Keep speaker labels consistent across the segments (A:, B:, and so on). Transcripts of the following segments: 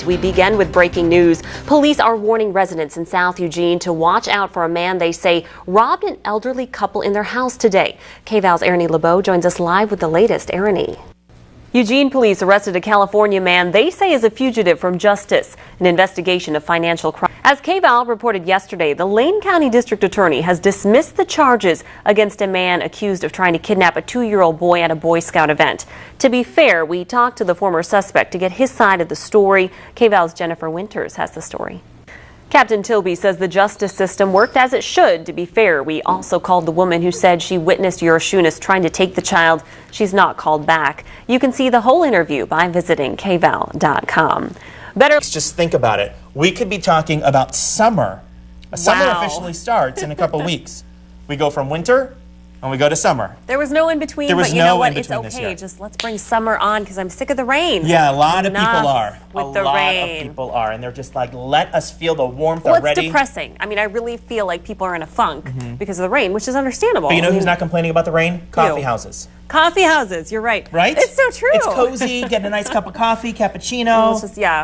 A: tonight. We begin with breaking news. Police are warning residents in South Eugene to watch out for a man they say robbed an elderly couple in their house today. KVAL's Ernie LeBeau joins us live with the latest. Ernie. Eugene police arrested a California man they say is a fugitive from justice, an investigation of financial crime. As KVAL reported yesterday, the Lane County District Attorney has dismissed the charges against a man accused of trying to kidnap a 2-year-old boy at a Boy Scout event. To be fair, we talked to the former suspect to get his side of the story. KVAL's Jennifer Winters has the story. Captain Tilby says the justice system worked as it should. To be fair, we also called the woman who said she witnessed Urashunas trying to take the child. She's not called back. You can see the whole interview by visiting kval.com.
B: Just think about it. We could be talking about summer. Summer officially starts in a couple weeks. We go from winter and we go to summer.
A: There was no in between, but you know what? It's okay. Just let's bring summer on because I'm sick of the rain.
B: Yeah, a lot of people are. A lot of people are, and they're just like, let us feel the warmth already.
A: Well, it's depressing. I mean, I really feel like people are in a funk because of the rain, which is understandable.
B: But you know who's not complaining about the rain? Coffee houses.
A: Coffee houses, you're right.
B: Right?
A: It's so true.
B: It's cozy, get a nice cup of coffee, cappuccino,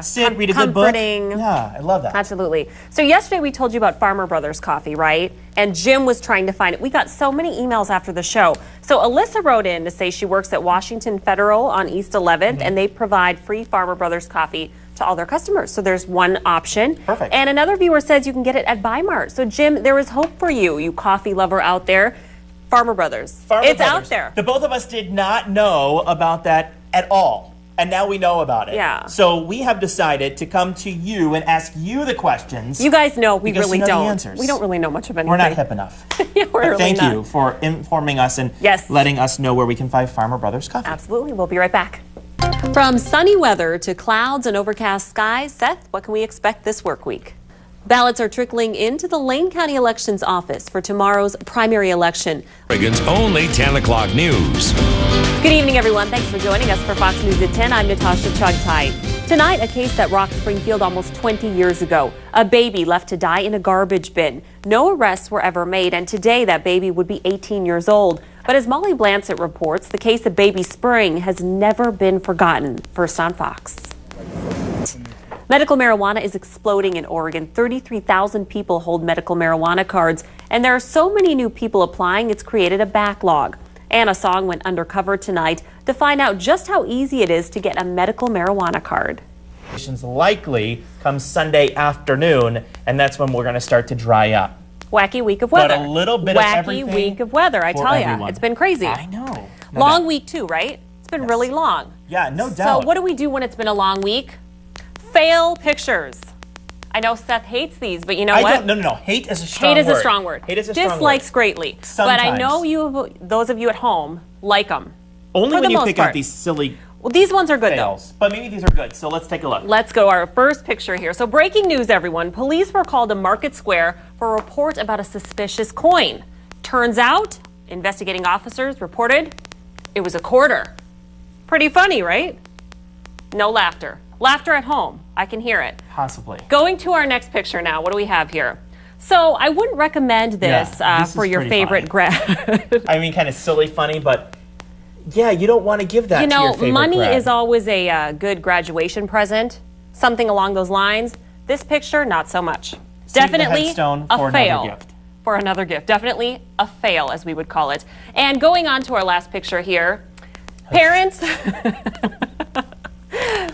B: sit, read a good book. Yeah, I love that.
A: Absolutely. So yesterday we told you about Farmer Brothers coffee, right? And Jim was trying to find it. We got so many emails after the show. So Alyssa wrote in to say she works at Washington Federal on East 11th, and they provide free Farmer Brothers coffee to all their customers. So there's one option.
B: Perfect.
A: And another viewer says you can get it at Bi-Mart. So Jim, there is hope for you, you coffee lover out there. Farmer Brothers. It's out there.
B: The both of us did not know about that at all. And now we know about it.
A: Yeah.
B: So we have decided to come to you and ask you the questions.
A: You guys know we really don't.
B: The answers.
A: We don't really know much of anything.
B: We're not hip enough.
A: Yeah, we're really
B: Thank you for informing us and letting us know where we can find Farmer Brothers coffee.
A: Absolutely. We'll be right back. From sunny weather to clouds and overcast skies, Seth, what can we expect this work week? Ballots are trickling into the Lane County Elections Office for tomorrow's primary election.
C: Oregon's only 10 o'clock news.
A: Good evening, everyone. Thanks for joining us for Fox News at 10. I'm Natasha Chugtai. Tonight, a case that rocked Springfield almost 20 years ago. A baby left to die in a garbage bin. No arrests were ever made, and today that baby would be 18 years old. But as Molly Blancett reports, the case of baby Spring has never been forgotten. First on Fox. Medical marijuana is exploding in Oregon. 33,000 people hold medical marijuana cards, and there are so many new people applying, it's created a backlog. Anna Song went undercover tonight to find out just how easy it is to get a medical marijuana card.
B: Likely come Sunday afternoon, and that's when we're going to start to dry up.
A: Wacky week of weather.
B: But a little bit of everything.
A: Wacky week of weather, I tell you. It's been crazy.
B: I know.
A: Long week too, right? It's been really long.
B: Yeah, no doubt.
A: So what do we do when it's been a long week? Fail pictures. I know Seth hates these, but you know what?
B: No. Hate is a strong word.
A: Hate is a strong word.
B: Hate is a strong word.
A: Dislikes greatly.
B: Sometimes.
A: But I know those of you at home like them.
B: Only when you pick out these silly
A: Well, these ones are good
B: fails. But maybe these are good, so let's take a look.
A: Let's go to our first picture here. So breaking news, everyone. Police were called to Market Square for a report about a suspicious coin. Turns out, investigating officers reported it was a quarter. Pretty funny, right? No laughter. Laughter at home. I can hear it.
B: Possibly.
A: Going to our next picture now. What do we have here? So I wouldn't recommend this, for your favorite grad.
B: I mean, kind of silly funny, but yeah, you don't want to give that to your favorite
A: money
B: grad.
A: is always a good graduation present. Something along those lines. This picture, not so much.
B: Definitely
A: a fail. For another gift. Definitely a fail, as we would call it. And going on to our last picture here. Parents...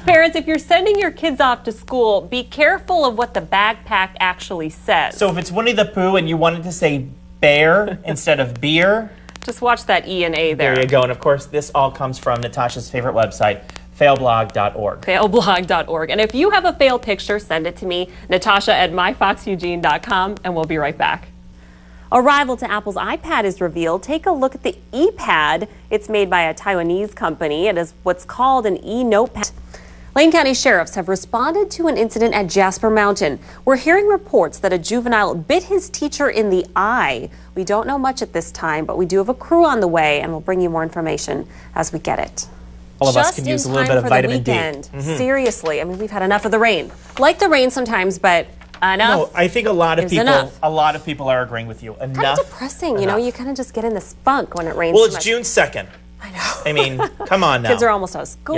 A: Parents, if you're sending your kids off to school, be careful of what the backpack actually says.
B: So if it's Winnie the Pooh and you wanted to say bear instead of beer,
A: just watch that E and A there.
B: There you go. And of course, this all comes from Natasha's favorite website, failblog.org.
A: Failblog.org. And if you have a fail picture, send it to me, Natasha at myfoxeugene.com, and we'll be right back. A rival to Apple's iPad is revealed. Take a look at the ePad. It's made by a Taiwanese company. It is what's called an e-notepad. Lane County sheriffs have responded to an incident at Jasper Mountain. We're hearing reports that a juvenile bit his teacher in the eye. We don't know much at this time, but we do have a crew on the way, and we'll bring you more information as we get it.
B: All of us can use a little bit of vitamin D.
A: Seriously, I mean, we've had enough of the rain. Like the rain sometimes, but enough.
B: No, I think a lot of people are agreeing with you. Enough.
A: Kind of depressing, you know. You kind of just get in this funk when it rains.
B: Well, it's June 2nd.
A: I know.
B: I mean, come on now.
A: Kids are almost out of school.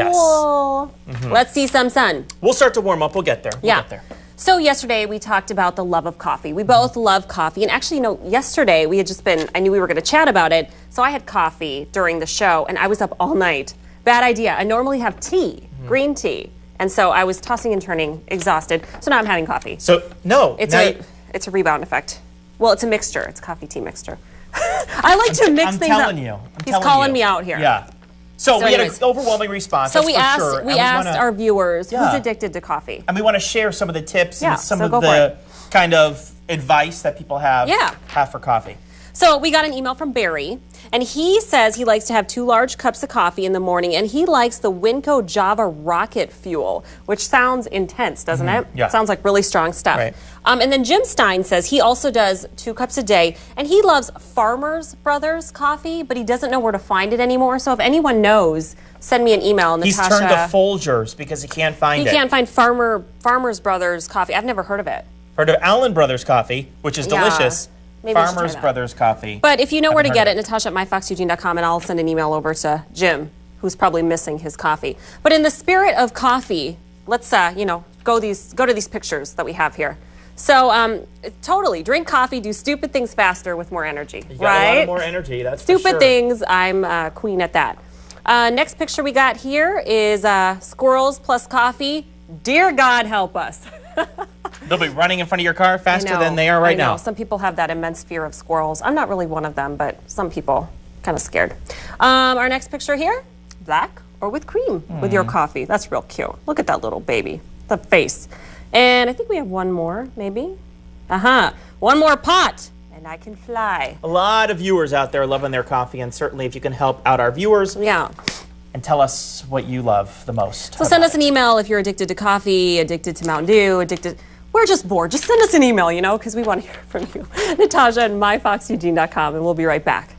B: Yes.
A: Let's see some sun.
B: We'll start to warm up. We'll get there. We'll get there.
A: So yesterday we talked about the love of coffee. We both love coffee. And actually, yesterday we had just been, I knew we were going to chat about it. So I had coffee during the show and I was up all night. Bad idea. I normally have tea, green tea. And so I was tossing and turning, exhausted. So now I'm having coffee.
B: So, no.
A: It's a rebound effect. Well, it's a mixture. It's coffee tea mixture. I like to mix things up.
B: I'm telling you.
A: He's calling me out here.
B: Yeah. So we had an overwhelming response.
A: So we asked our viewers who's addicted to coffee.
B: And we want to share some of the tips and some of
A: go
B: the kind of advice that people have for coffee.
A: So we got an email from Barry, and he says he likes to have 2 large cups of coffee in the morning, and he likes the Winco Java Rocket Fuel, which sounds intense, doesn't it?
B: Yeah.
A: Sounds like really strong stuff.
B: Right.
A: And then Jim Stein says he also does 2 cups a day, and he loves Farmers Brothers coffee, but he doesn't know where to find it anymore. So if anyone knows, send me an email.
B: He's
A: Natasha,
B: turned to Folgers because he can't find it.
A: He can't find Farmers Brothers coffee. I've never heard of it.
B: Heard of Allen Brothers coffee, which is delicious.
A: Maybe
B: Farmers Brothers coffee.
A: But if you know where to get it, Natasha at myfoxeugene.com, and I'll send an email over to Jim, who's probably missing his coffee. But in the spirit of coffee, let's go to these pictures that we have here. So totally, drink coffee, do stupid things faster with more energy,
B: You got a lot more energy, that's for sure.
A: Stupid things, I'm queen at that. Next picture we got here is squirrels plus coffee. Dear God, help us.
B: They'll be running in front of your car faster than they are right now.
A: Some people have that immense fear of squirrels. I'm not really one of them, but some people kind of scared. Our next picture here, black or with cream with your coffee. That's real cute. Look at that little baby, the face. And I think we have one more, maybe. One more pot, and I can fly.
B: A lot of viewers out there loving their coffee, and certainly if you can help out our viewers.
A: Yeah.
B: And tell us what you love the most.
A: So send us an email if you're addicted to coffee, addicted to Mountain Dew, we're just bored. Just send us an email, because we want to hear from you. Natasha at myfoxeugene.com, and we'll be right back.